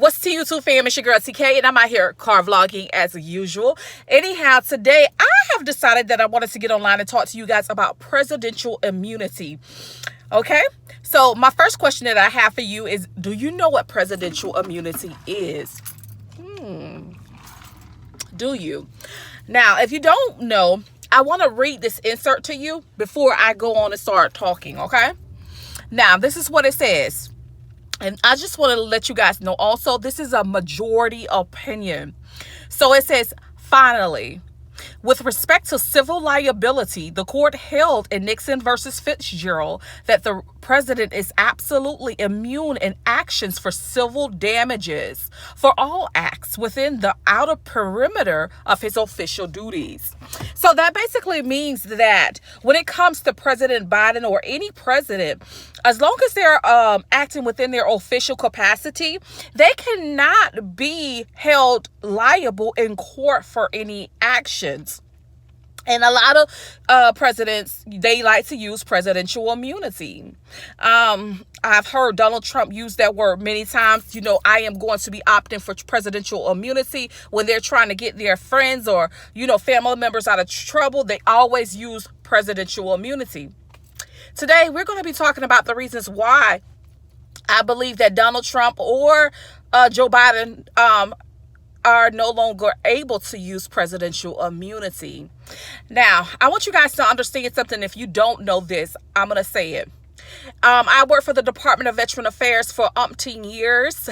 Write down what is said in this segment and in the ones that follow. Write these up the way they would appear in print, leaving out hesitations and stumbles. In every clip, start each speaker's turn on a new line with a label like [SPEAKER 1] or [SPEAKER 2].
[SPEAKER 1] What's to YouTube fam? It's your girl TK, and I'm out here car vlogging as usual. Anyhow, today I have decided that I wanted to get online and talk to you guys about presidential immunity. Okay? So my first question that I have for you is, do you know what presidential immunity is? Do you? Now, if you don't know, I want to read this insert to you before I go on and start talking, okay? Now, this is what it says. And I just want to let you guys know also, this is a majority opinion. So it says, finally, with respect to civil liability, the court held in Nixon versus Fitzgerald that the president is absolutely immune in actions for civil damages for all acts within the outer perimeter of his official duties. So that basically means that when it comes to President Biden or any president, as long as they're acting within their official capacity, they cannot be held liable in court for any actions. And a lot of presidents, they like to use presidential immunity. I've heard Donald Trump use that word many times. You know, I am going to be opting for presidential immunity when they're trying to get their friends or, you know, family members out of trouble. They always use presidential immunity. Today, we're going to be talking about the reasons why I believe that Donald Trump or Joe Biden are no longer able to use presidential immunity. Now, I want you guys to understand something. If you don't know this, I'm going to say it. I worked for the Department of Veteran Affairs for umpteen years.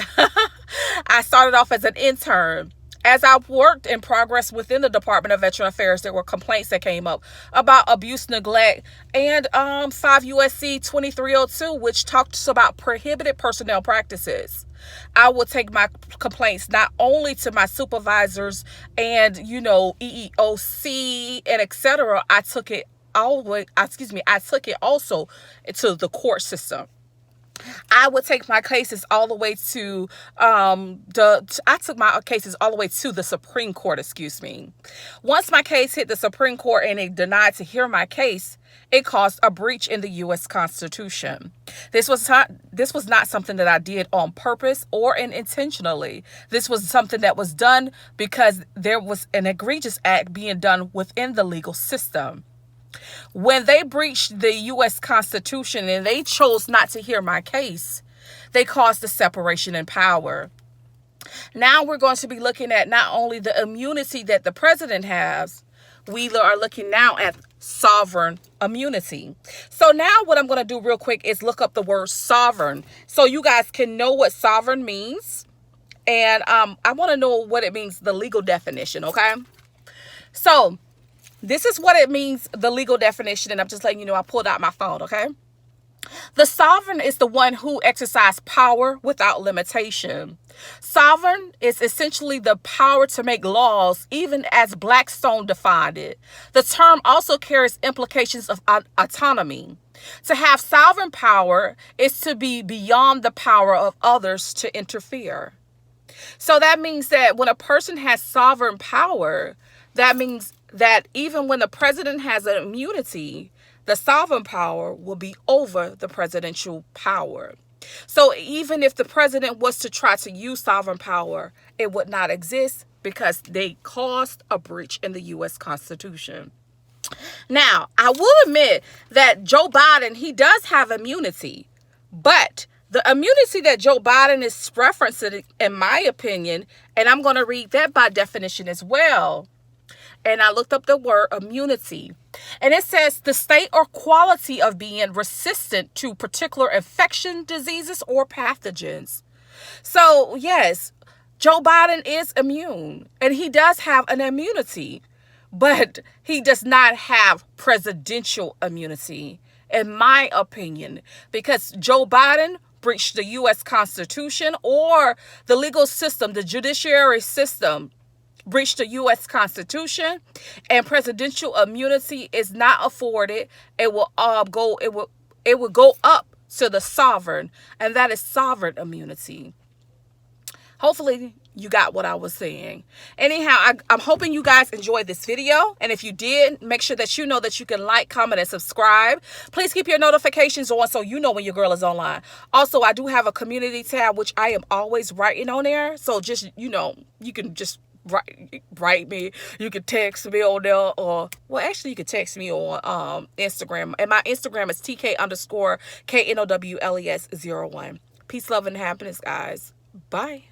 [SPEAKER 1] I started off as an intern. As I worked in progress within the Department of Veteran Affairs, there were complaints that came up about abuse, neglect, and 5 U.S.C. 2302, which talks about prohibited personnel practices. I would take my complaints not only to my supervisors and, you know, EEOC and etc. I took it also to the court system. I would take my cases all the way to the Supreme Court, Once my case hit the Supreme Court and they denied to hear my case, it caused a breach in the U.S. Constitution. This was not something that I did on purpose or intentionally. This was something that was done because there was an egregious act being done within the legal system. When they breached the U.S. Constitution and they chose not to hear my case, they caused a separation in power. Now we're going to be looking at not only the immunity that the president has, we are looking now at sovereign immunity. So now what I'm going to do real quick is look up the word sovereign so you guys can know what sovereign means. And I want to know what it means, the legal definition, okay? So this is what it means, the legal definition, and I'm just letting you know I pulled out my phone, okay? The sovereign is the one who exercises power without limitation. Sovereign is essentially the power to make laws, even as Blackstone defined it. The term also carries implications of autonomy. To have sovereign power is to be beyond the power of others to interfere. So that means that when a person has sovereign power, that means that even when the president has an immunity, the sovereign power will be over the presidential power. So even if the president was to try to use sovereign power, it would not exist because they caused a breach in the U.S. Constitution. Now, I will admit that Joe Biden, he does have immunity, but the immunity that Joe Biden is referencing, in my opinion, and I'm going to read that by definition as well. And I looked up the word immunity. And it says the state or quality of being resistant to particular infection, diseases, or pathogens. So, yes, Joe Biden is immune. And he does have an immunity. But he does not have presidential immunity, in my opinion. Because Joe Biden breached the U.S. Constitution or the legal system, the judiciary system, breached the U.S. Constitution, and presidential immunity is not afforded. It will go up to the sovereign, and that is sovereign immunity. Hopefully you got what I was saying. Anyhow, I'm hoping you guys enjoyed this video. And if you did, make sure that you know that you can like, comment, and subscribe. Please keep your notifications on so you know when your girl is online. Also, I do have a community tab, which I am always writing on there. So just, you know, you can just write me. You can text me on there, or well, actually you can text me on Instagram, and my Instagram is TK_KNOWLES01. Peace, love, and happiness, guys. Bye.